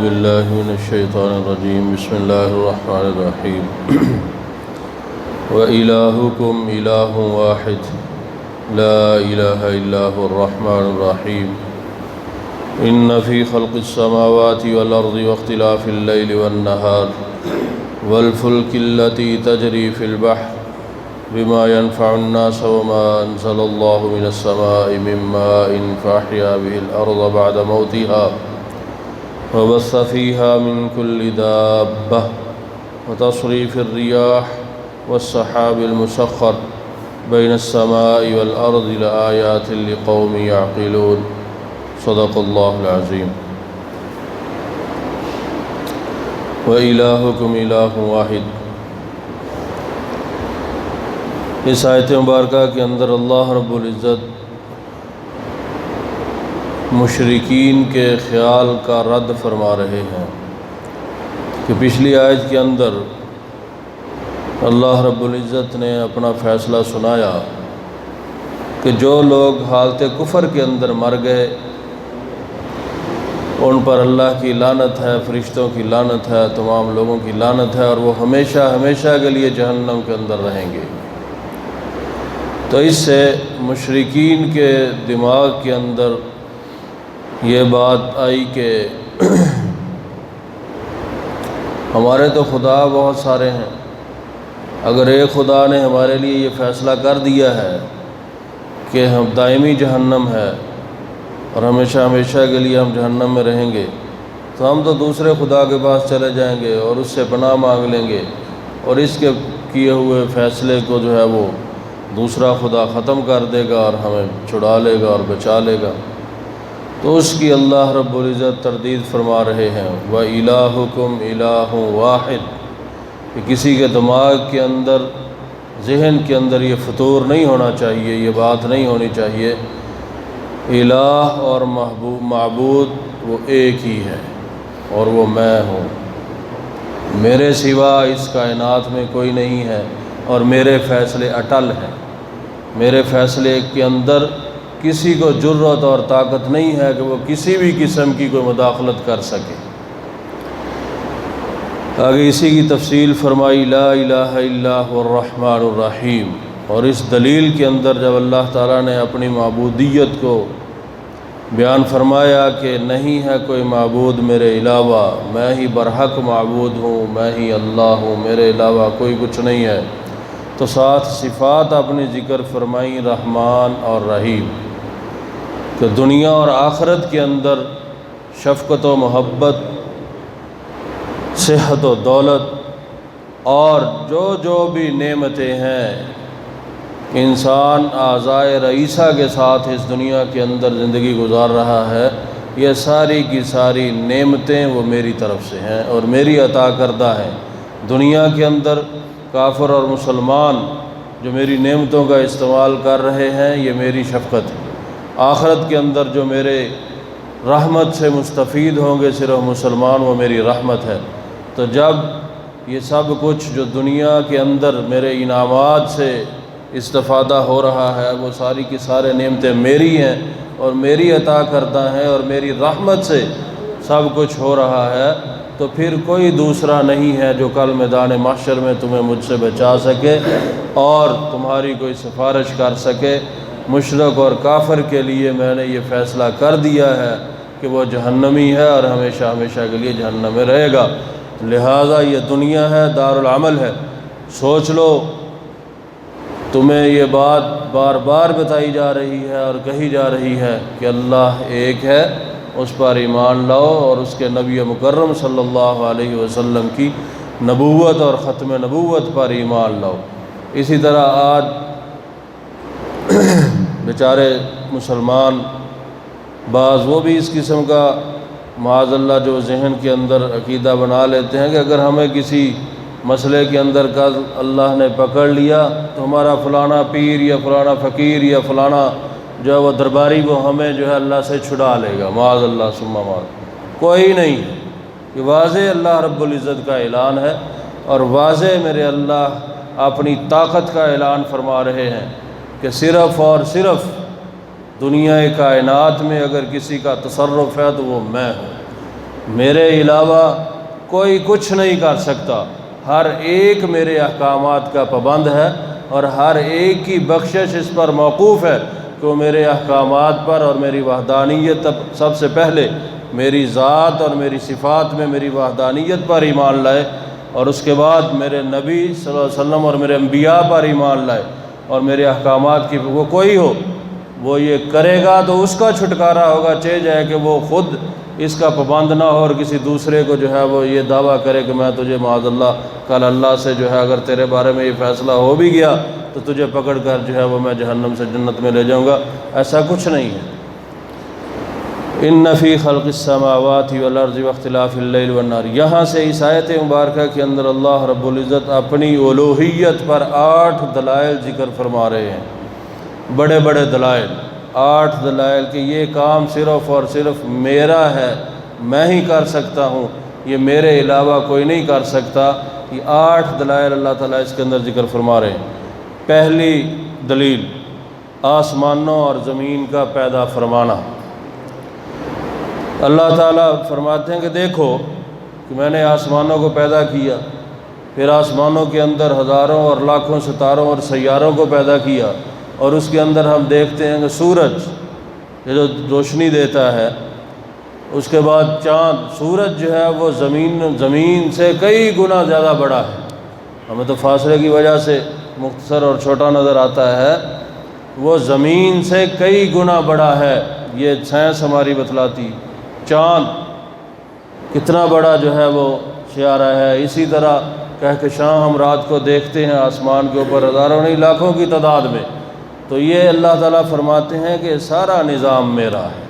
بالله من الشيطان الرجيم بسم الله الرحمن الرحيم وإلهكم إله واحد لا إله إلا هو الرحمن الرحيم إن في خلق السماوات والأرض واختلاف الليل والنهار والفلك التي تجري في البحر بما ينفع الناس وما أنزل الله من السماء من ماء فأحيا به الأرض بعد موتها وبث فيها من كل دابة وتصريف الرياح والسحاب المسخر بين السماء والأرض لآيات لقوم يعقلون صدق الله العظيم وإلهكم إله واحد۔ اس آیت مبارکہ کے اندر اللہ رب العزت مشرکین کے خیال کا رد فرما رہے ہیں کہ پچھلی آیت کے اندر اللہ رب العزت نے اپنا فیصلہ سنایا کہ جو لوگ حالت کفر کے اندر مر گئے ان پر اللہ کی لعنت ہے، فرشتوں کی لعنت ہے، تمام لوگوں کی لعنت ہے، اور وہ ہمیشہ ہمیشہ کے لیے جہنم کے اندر رہیں گے۔ تو اس سے مشرکین کے دماغ کے اندر یہ بات آئی کہ ہمارے تو خدا بہت سارے ہیں، اگر ایک خدا نے ہمارے لیے یہ فیصلہ کر دیا ہے کہ ہم دائمی جہنم ہے اور ہمیشہ ہمیشہ کے لیے ہم جہنم میں رہیں گے، تو ہم تو دوسرے خدا کے پاس چلے جائیں گے اور اس سے پناہ مانگ لیں گے، اور اس کے کیے ہوئے فیصلے کو جو ہے وہ دوسرا خدا ختم کر دے گا اور ہمیں چھڑا لے گا اور بچا لے گا۔ تو اس کی اللہ رب العزت تردید فرما رہے ہیں وَإِلَٰهُكُمْ إِلَٰهٌ وَاحِدٌ، کہ کسی کے دماغ کے اندر، ذہن کے اندر یہ فطور نہیں ہونا چاہیے، یہ بات نہیں ہونی چاہیے، الہ اور معبود وہ ایک ہی ہے اور وہ میں ہوں، میرے سوا اس کائنات میں کوئی نہیں ہے اور میرے فیصلے اٹل ہیں، میرے فیصلے کے اندر کسی کو جرأت اور طاقت نہیں ہے کہ وہ کسی بھی قسم کی کوئی مداخلت کر سکے۔ آگے اسی کی تفصیل فرمائی لا الہ الا هو الرحمن الرحیم، اور اس دلیل کے اندر جب اللہ تعالیٰ نے اپنی معبودیت کو بیان فرمایا کہ نہیں ہے کوئی معبود میرے علاوہ، میں ہی برحق معبود ہوں، میں ہی اللہ ہوں، میرے علاوہ کوئی کچھ نہیں ہے، تو ساتھ صفات اپنی ذکر فرمائی رحمان اور رحیم، کہ دنیا اور آخرت کے اندر شفقت و محبت، صحت و دولت اور جو بھی نعمتیں ہیں انسان اعضائے رئیسہ کے ساتھ اس دنیا کے اندر زندگی گزار رہا ہے، یہ ساری کی ساری نعمتیں وہ میری طرف سے ہیں اور میری عطا کردہ ہیں۔ دنیا کے اندر کافر اور مسلمان جو میری نعمتوں کا استعمال کر رہے ہیں یہ میری شفقت ہے، آخرت کے اندر جو میرے رحمت سے مستفید ہوں گے صرف مسلمان، وہ میری رحمت ہے۔ تو جب یہ سب کچھ جو دنیا کے اندر میرے انعامات سے استفادہ ہو رہا ہے وہ ساری کی سارے نعمتیں میری ہیں اور میری عطا کردہ ہیں اور میری رحمت سے سب کچھ ہو رہا ہے، تو پھر کوئی دوسرا نہیں ہے جو کل میدان محشر میں تمہیں مجھ سے بچا سکے اور تمہاری کوئی سفارش کر سکے۔ مشرک اور کافر کے لیے میں نے یہ فیصلہ کر دیا ہے کہ وہ جہنمی ہے اور ہمیشہ ہمیشہ کے لیے جہنم میں رہے گا، لہٰذا یہ دنیا ہے، دار العمل ہے۔ سوچ لو، تمہیں یہ بات بار بار بتائی جا رہی ہے اور کہی جا رہی ہے کہ اللہ ایک ہے، اس پر ایمان لاؤ اور اس کے نبی مکرم صلی اللہ علیہ وسلم کی نبوت اور ختم نبوت پر ایمان لاؤ۔ اسی طرح آج بیچارے مسلمان بعض وہ بھی اس قسم کا معاذ اللہ جو ذہن کے اندر عقیدہ بنا لیتے ہیں کہ اگر ہمیں کسی مسئلے کے اندر کا اللہ نے پکڑ لیا تو ہمارا فلانا پیر یا فلانا فقیر یا فلانا جو ہے وہ درباری وہ ہمیں جو ہے اللہ سے چھڑا لے گا، معاذ اللہ ثم معاذ۔ کوئی نہیں، یہ واضح اللہ رب العزت کا اعلان ہے اور واضح میرے اللہ اپنی طاقت کا اعلان فرما رہے ہیں کہ صرف اور صرف دنیا کائنات میں اگر کسی کا تصرف ہے تو وہ میں ہوں، میرے علاوہ کوئی کچھ نہیں کر سکتا، ہر ایک میرے احکامات کا پابند ہے، اور ہر ایک کی بخشش اس پر موقوف ہے کہ وہ میرے احکامات پر اور میری وحدانیت سب سے پہلے میری ذات اور میری صفات میں میری وحدانیت پر ایمان لائے، اور اس کے بعد میرے نبی صلی اللہ علیہ وسلم اور میرے انبیاء پر ایمان لائے، اور میرے احکامات کی وہ کوئی ہو وہ یہ کرے گا تو اس کا چھٹکارا ہوگا، چاہے جائے کہ وہ خود اس کا پابند نہ ہو اور کسی دوسرے کو جو ہے وہ یہ دعویٰ کرے کہ میں تجھے معاذ اللہ کل اللہ سے جو ہے اگر تیرے بارے میں یہ فیصلہ ہو بھی گیا تو تجھے پکڑ کر جو ہے وہ میں جہنم سے جنت میں لے جاؤں گا، ایسا کچھ نہیں ہے۔ ان فی خلق السماوات والارض واختلاف اللیل والنہار، یہاں سے اس آیت مبارکہ کے اندر اللہ رب العزت اپنی الوہیت پر 8 دلائل ذکر فرما رہے ہیں، بڑے بڑے دلائل، 8 دلائل کہ یہ کام صرف اور صرف میرا ہے، میں ہی کر سکتا ہوں، یہ میرے علاوہ کوئی نہیں کر سکتا۔ یہ 8 دلائل اللہ تعالیٰ اس کے اندر ذکر فرما رہے ہیں۔ پہلی دلیل آسمانوں اور زمین کا پیدا فرمانا۔ اللہ تعالیٰ فرماتے ہیں کہ دیکھو کہ میں نے آسمانوں کو پیدا کیا، پھر آسمانوں کے اندر ہزاروں اور لاکھوں ستاروں اور سیاروں کو پیدا کیا، اور اس کے اندر ہم دیکھتے ہیں کہ سورج یہ جو روشنی دیتا ہے، اس کے بعد چاند، سورج جو ہے وہ زمین سے کئی گنا زیادہ بڑا ہے، ہمیں تو فاصلے کی وجہ سے مختصر اور چھوٹا نظر آتا ہے، وہ زمین سے کئی گنا بڑا ہے، یہ سائنس ہماری بتلاتی۔ چاند کتنا بڑا جو ہے وہ سیارہ ہے، اسی طرح کہکشاں ہم رات کو دیکھتے ہیں آسمان کے اوپر ہزاروں نہیں لاکھوں کی تعداد میں، تو یہ اللہ تعالیٰ فرماتے ہیں کہ سارا نظام میرا ہے،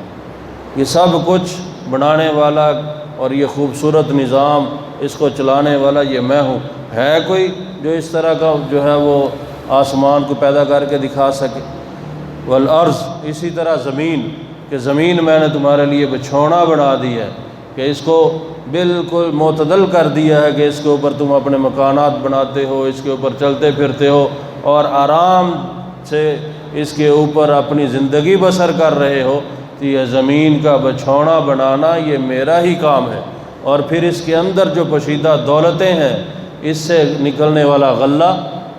یہ سب کچھ بنانے والا اور یہ خوبصورت نظام اس کو چلانے والا یہ میں ہوں۔ ہے کوئی جو اس طرح کا جو ہے وہ آسمان کو پیدا کر کے دکھا سکے؟ والارض، اسی طرح زمین، کہ زمین میں نے تمہارے لیے بچھونا بنا دی ہے، کہ اس کو بالکل معتدل کر دیا ہے کہ اس کے اوپر تم اپنے مکانات بناتے ہو، اس کے اوپر چلتے پھرتے ہو اور آرام سے اس کے اوپر اپنی زندگی بسر کر رہے ہو، تو یہ زمین کا بچھونا بنانا یہ میرا ہی کام ہے۔ اور پھر اس کے اندر جو پوشیدہ دولتیں ہیں، اس سے نکلنے والا غلہ،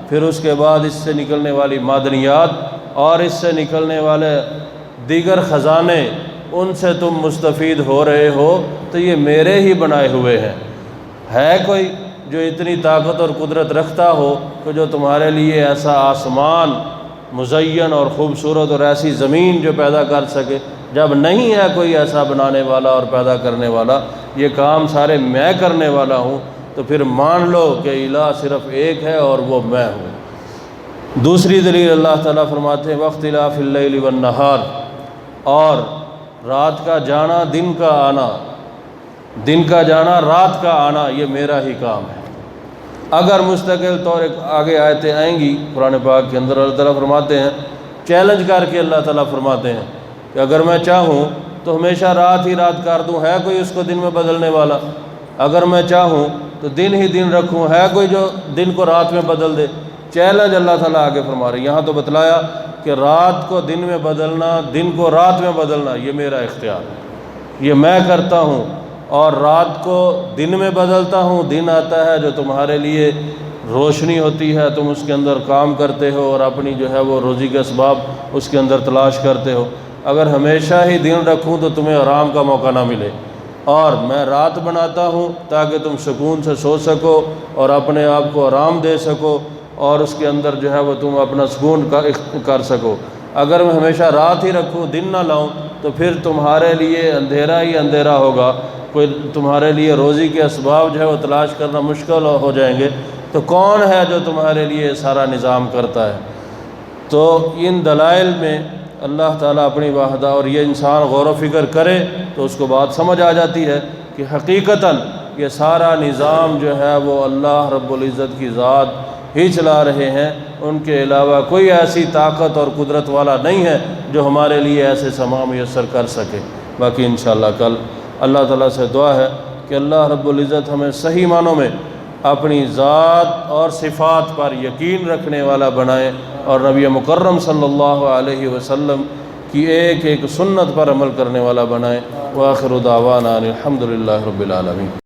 پھر اس کے بعد اس سے نکلنے والی معدنیات اور اس سے نکلنے والے دیگر خزانے، ان سے تم مستفید ہو رہے ہو، تو یہ میرے ہی بنائے ہوئے ہیں۔ ہے کوئی جو اتنی طاقت اور قدرت رکھتا ہو کہ جو تمہارے لیے ایسا آسمان مزین اور خوبصورت اور ایسی زمین جو پیدا کر سکے؟ جب نہیں ہے کوئی ایسا بنانے والا اور پیدا کرنے والا، یہ کام سارے میں کرنے والا ہوں، تو پھر مان لو کہ الہ صرف ایک ہے اور وہ میں ہوں۔ دوسری دلیل اللہ تعالیٰ فرماتے ہیں واختلاف اللیل والنہار، اور رات کا جانا دن کا آنا، دن کا جانا رات کا آنا، یہ میرا ہی کام ہے۔ اگر مستقل طور آگے آیتیں آئیں گی قرآن پاک کے اندر، اللہ تعالیٰ فرماتے ہیں، چیلنج کر کے اللہ تعالیٰ فرماتے ہیں کہ اگر میں چاہوں تو ہمیشہ رات ہی رات کر دوں، ہے کوئی اس کو دن میں بدلنے والا؟ اگر میں چاہوں تو دن ہی دن رکھوں، ہے کوئی جو دن کو رات میں بدل دے؟ چیلنج اللہ تعالیٰ آگے فرما رہے ہیں۔ یہاں تو بتلایا کہ رات کو دن میں بدلنا، دن کو رات میں بدلنا یہ میرا اختیار ہے، یہ میں کرتا ہوں، اور رات کو دن میں بدلتا ہوں۔ دن آتا ہے جو تمہارے لیے روشنی ہوتی ہے، تم اس کے اندر کام کرتے ہو اور اپنی جو ہے وہ روزی کے اسباب اس کے اندر تلاش کرتے ہو۔ اگر ہمیشہ ہی دن رکھوں تو تمہیں آرام کا موقع نہ ملے، اور میں رات بناتا ہوں تاکہ تم سکون سے سو سکو اور اپنے آپ کو آرام دے سکو، اور اس کے اندر جو ہے وہ تم اپنا سکون کر سکو۔ اگر میں ہمیشہ رات ہی رکھوں، دن نہ لاؤں، تو پھر تمہارے لیے اندھیرا ہی اندھیرا ہوگا، کوئی تمہارے لیے روزی کے اسباب جو ہے وہ تلاش کرنا مشکل ہو جائیں گے۔ تو کون ہے جو تمہارے لیے سارا نظام کرتا ہے؟ تو ان دلائل میں اللہ تعالیٰ اپنی وحدہ، اور یہ انسان غور و فکر کرے تو اس کو بات سمجھ آ جاتی ہے کہ حقیقتاً یہ سارا نظام جو ہے وہ اللہ رب العزت کی ذات ہی چلا رہے ہیں، ان کے علاوہ کوئی ایسی طاقت اور قدرت والا نہیں ہے جو ہمارے لیے ایسے سما میسر کر سکے۔ باقی انشاءاللہ کل اللہ تعالیٰ سے دعا ہے کہ اللہ رب العزت ہمیں صحیح معنوں میں اپنی ذات اور صفات پر یقین رکھنے والا بنائے، اور نبی مکرم صلی اللہ علیہ وسلم کی ایک ایک سنت پر عمل کرنے والا بنائے۔ وآخر دعوانا الحمد للہ رب العالمین۔